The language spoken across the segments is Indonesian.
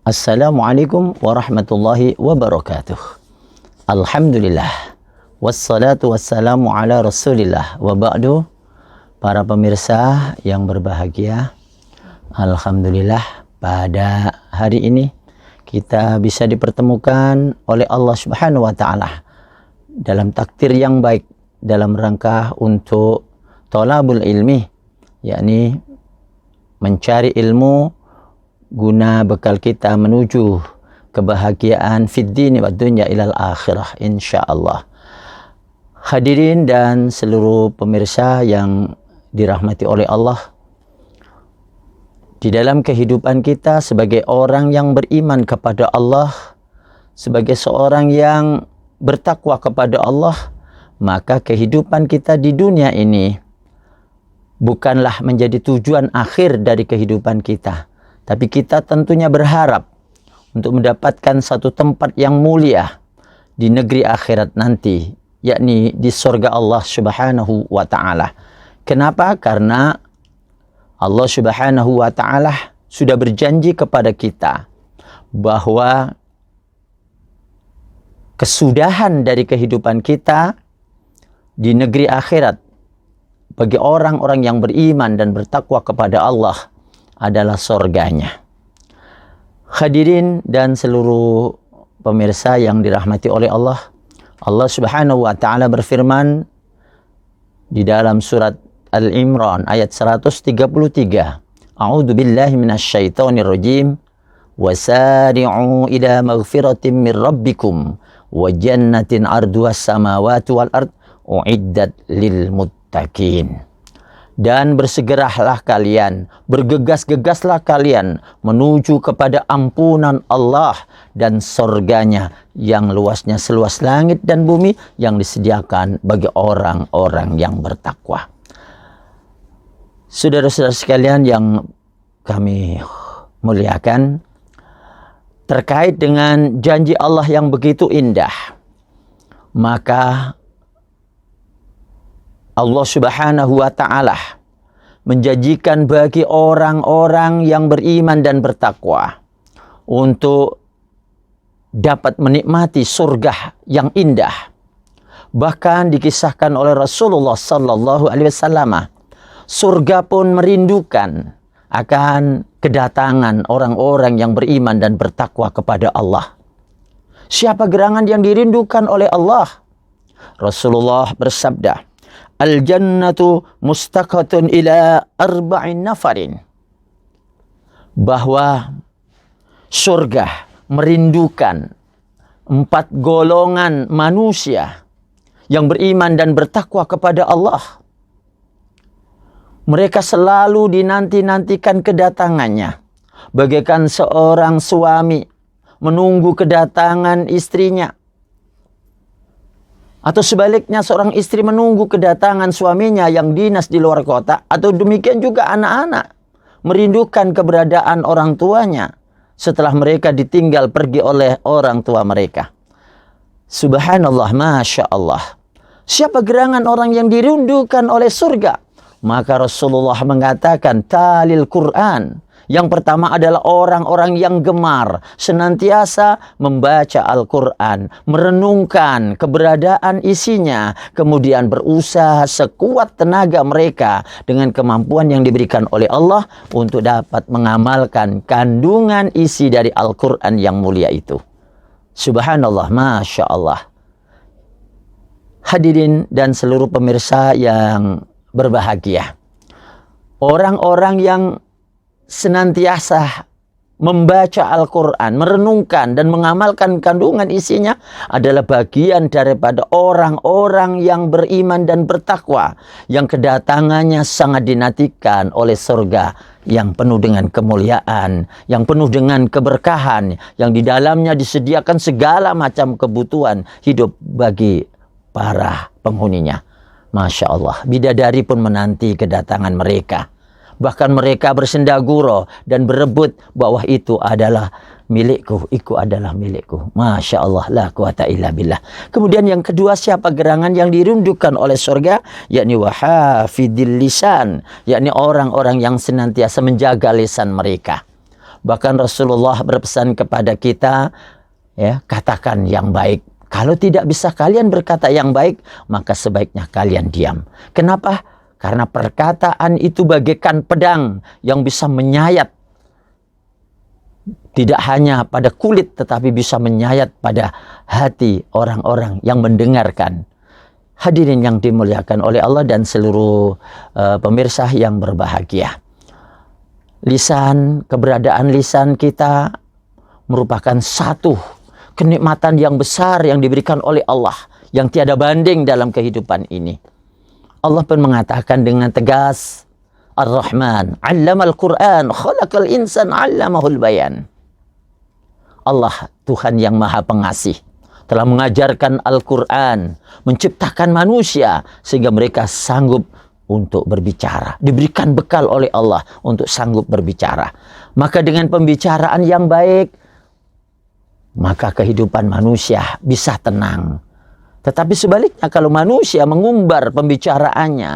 Assalamualaikum warahmatullahi wabarakatuh. Alhamdulillah. Wassalatu wassalamu ala rasulillah. Wa ba'du. Para pemirsa yang berbahagia, alhamdulillah pada hari ini kita bisa dipertemukan oleh Allah Subhanahu wa taala dalam takdir yang baik dalam rangka untuk thalabul ilmi, yakni mencari ilmu guna bekal kita menuju kebahagiaan fid dini wa dunya ilal akhirah insyaallah. Hadirin dan seluruh pemirsa yang dirahmati oleh Allah, di dalam kehidupan kita sebagai orang yang beriman kepada Allah, sebagai seorang yang bertakwa kepada Allah, maka kehidupan kita di dunia ini bukanlah menjadi tujuan akhir dari kehidupan kita. Tapi kita tentunya berharap untuk mendapatkan satu tempat yang mulia di negeri akhirat nanti, yakni di surga Allah Subhanahu wa taala. Kenapa? Karena Allah Subhanahu wa taala sudah berjanji kepada kita bahwa kesudahan dari kehidupan kita di negeri akhirat bagi orang-orang yang beriman dan bertakwa kepada Allah adalah surganya. Hadirin dan seluruh pemirsa yang dirahmati oleh Allah, Allah Subhanahu wa taala berfirman di dalam surat Al-Imran ayat 133, A'udzu billahi minasyaitonir rajim, wasari'u ila maghfiratin mir rabbikum wa jannatin 'arduhas samawati wal ard u'iddat lil muttaqin. Dan bersegeralah kalian, bergegas-gegaslah kalian menuju kepada ampunan Allah dan surganya yang luasnya seluas langit dan bumi yang disediakan bagi orang-orang yang bertakwa. Saudara-saudara sekalian yang kami muliakan, terkait dengan janji Allah yang begitu indah, maka Allah Subhanahu wa taala menjanjikan bagi orang-orang yang beriman dan bertakwa untuk dapat menikmati surga yang indah. Bahkan dikisahkan oleh Rasulullah sallallahu alaihi wasallam, surga pun merindukan akan kedatangan orang-orang yang beriman dan bertakwa kepada Allah. Siapa gerangan yang dirindukan oleh Allah? Rasulullah bersabda, Al-jannatu mustaqatun ila arba'in nafarin. Bahwa surga merindukan 4 golongan manusia yang beriman dan bertakwa kepada Allah. Mereka selalu dinanti-nantikan kedatangannya, bagaikan seorang suami menunggu kedatangan istrinya. Atau sebaliknya seorang istri menunggu kedatangan suaminya yang dinas di luar kota. Atau demikian juga anak-anak merindukan keberadaan orang tuanya setelah mereka ditinggal pergi oleh orang tua mereka. Subhanallah, Masya Allah. Siapa gerangan orang yang dirindukan oleh surga? Maka Rasulullah mengatakan, talil Quran. Yang pertama adalah orang-orang yang gemar senantiasa membaca Al-Quran, merenungkan keberadaan isinya, kemudian berusaha sekuat tenaga mereka dengan kemampuan yang diberikan oleh Allah untuk dapat mengamalkan kandungan isi dari Al-Quran yang mulia itu. Subhanallah, Masya Allah. Hadirin dan seluruh pemirsa yang berbahagia, orang-orang yang senantiasa membaca Al-Quran, merenungkan dan mengamalkan kandungan isinya adalah bagian daripada orang-orang yang beriman dan bertakwa, yang kedatangannya sangat dinantikan oleh surga yang penuh dengan kemuliaan, yang penuh dengan keberkahan, yang di dalamnya disediakan segala macam kebutuhan hidup bagi para penghuninya. Masya Allah, bidadari pun menanti kedatangan mereka. Bahkan mereka bersendaguro dan berebut bahwa itu adalah milikku, itu adalah milikku. Masya Allah, la quwata illa billah. Kemudian yang kedua, siapa gerangan yang dirindukan oleh surga? Yakni wahafidil lisan, yakni orang-orang yang senantiasa menjaga lisan mereka. Bahkan Rasulullah berpesan kepada kita, ya, katakan yang baik. Kalau tidak bisa kalian berkata yang baik, maka sebaiknya kalian diam. Kenapa? Karena perkataan itu bagaikan pedang yang bisa menyayat tidak hanya pada kulit, tetapi bisa menyayat pada hati orang-orang yang mendengarkan. Hadirin yang dimuliakan oleh Allah dan seluruh pemirsa yang berbahagia. Lisan, keberadaan lisan kita merupakan satu kenikmatan yang besar yang diberikan oleh Allah, yang tiada banding dalam kehidupan ini. Allah pun mengatakan dengan tegas, Ar-Rahman, 'allamal Qur'an, khalaqal insan, 'allamahul bayan. Allah, Tuhan yang Maha Pengasih, telah mengajarkan Al-Quran, menciptakan manusia sehingga mereka sanggup untuk berbicara. Diberikan bekal oleh Allah untuk sanggup berbicara. Maka dengan pembicaraan yang baik, maka kehidupan manusia bisa tenang. Tetapi sebaliknya, kalau manusia mengumbar pembicaraannya,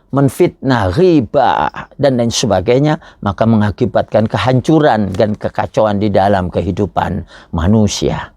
menfitnah, ghibah, dan lain sebagainya, maka mengakibatkan kehancuran dan kekacauan di dalam kehidupan manusia.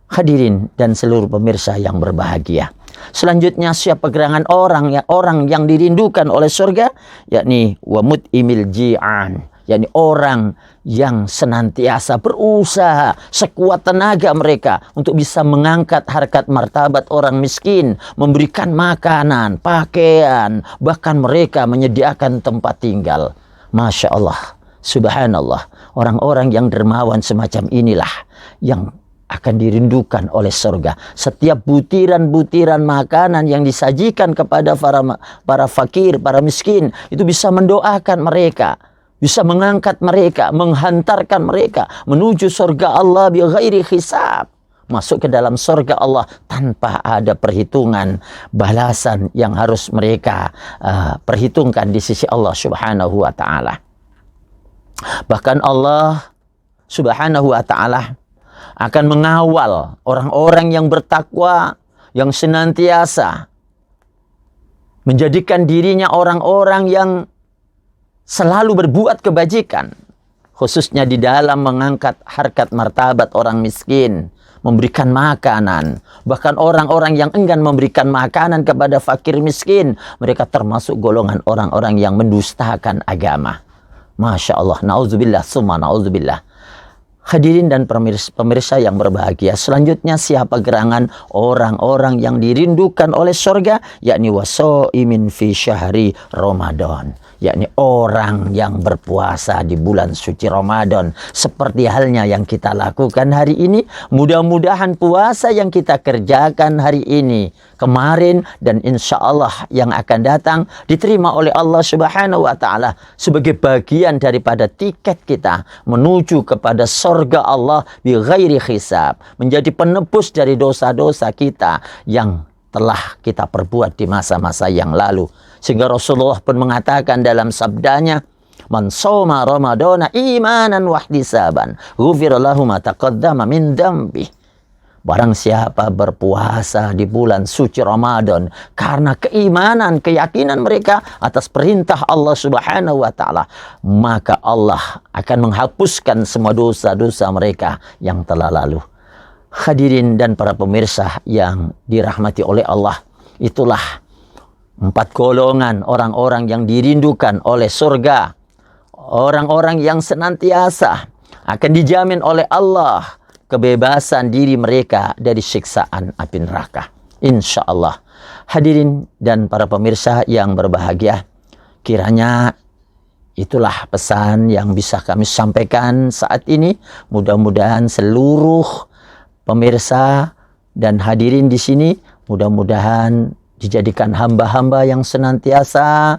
Hadirin dan seluruh pemirsa yang berbahagia. Selanjutnya, siapa gerangan orang yang dirindukan oleh surga, yakni wa mut'imil ji'an, yakni orang yang senantiasa berusaha sekuat tenaga mereka untuk bisa mengangkat harkat martabat orang miskin, memberikan makanan, pakaian, bahkan mereka menyediakan tempat tinggal. Masya Allah, subhanallah, orang-orang yang dermawan semacam inilah yang akan dirindukan oleh surga. Setiap butiran-butiran makanan yang disajikan kepada para fakir, para miskin, itu bisa mendoakan mereka, bisa mengangkat mereka, menghantarkan mereka menuju surga Allah bi ghairi hisab. Masuk ke dalam surga Allah tanpa ada perhitungan balasan yang harus mereka perhitungkan di sisi Allah Subhanahu wa Ta'ala. Bahkan Allah Subhanahu wa Ta'ala akan mengawal orang-orang yang bertakwa, yang senantiasa menjadikan dirinya orang-orang yang selalu berbuat kebajikan, khususnya di dalam mengangkat harkat martabat orang miskin, memberikan makanan. Bahkan orang-orang yang enggan memberikan makanan kepada fakir miskin, mereka termasuk golongan orang-orang yang mendustakan agama. Masya Allah, na'udzubillah, summa na'udzubillah. Hadirin dan pemirsa yang berbahagia, selanjutnya siapa gerangan orang-orang yang dirindukan oleh surga, yakni waso'imin fi syahri Ramadan, yakni orang yang berpuasa di bulan suci Ramadan, seperti halnya yang kita lakukan hari ini. Mudah-mudahan puasa yang kita kerjakan hari ini, kemarin, dan insya Allah yang akan datang diterima oleh Allah Subhanahu wa Ta'ala sebagai bagian daripada tiket kita menuju kepada surga Allah bi ghairi hisab, menjadi penebus dari dosa-dosa kita yang telah kita perbuat di masa-masa yang lalu. Sehingga Rasulullah pun mengatakan dalam sabdanya, man shoma ramadana imanan wahtisaban ghufira lahu ma taqaddama min dambi. Barang siapa berpuasa di bulan suci Ramadan karena keimanan, keyakinan mereka atas perintah Allah Subhanahu wa Ta'ala, maka Allah akan menghapuskan semua dosa-dosa mereka yang telah lalu. Hadirin dan para pemirsa yang dirahmati oleh Allah, itulah 4 golongan orang-orang yang dirindukan oleh surga. Orang-orang yang senantiasa akan dijamin oleh Allah kebebasan diri mereka dari siksaan api neraka, insya Allah. Hadirin dan para pemirsa yang berbahagia, kiranya itulah pesan yang bisa kami sampaikan saat ini. Mudah-mudahan seluruh pemirsa dan hadirin di sini mudah-mudahan dijadikan hamba-hamba yang senantiasa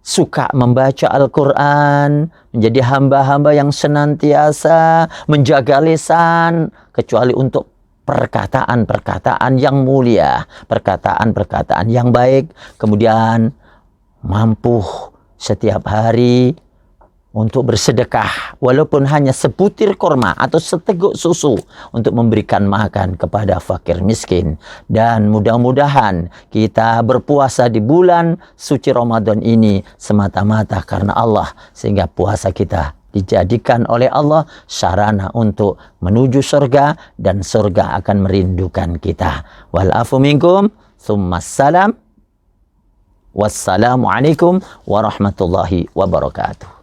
suka membaca Al-Quran, menjadi hamba-hamba yang senantiasa menjaga lisan, kecuali untuk perkataan-perkataan yang mulia, perkataan-perkataan yang baik, kemudian mampu setiap hari untuk bersedekah, walaupun hanya sebutir kurma atau seteguk susu untuk memberikan makan kepada fakir miskin. Dan mudah-mudahan kita berpuasa di bulan suci Ramadan ini semata-mata karena Allah, sehingga puasa kita dijadikan oleh Allah sarana untuk menuju surga, dan surga akan merindukan kita. Wal afu minkum, tsummas salam. Wassalamualaikum warahmatullahi wabarakatuh.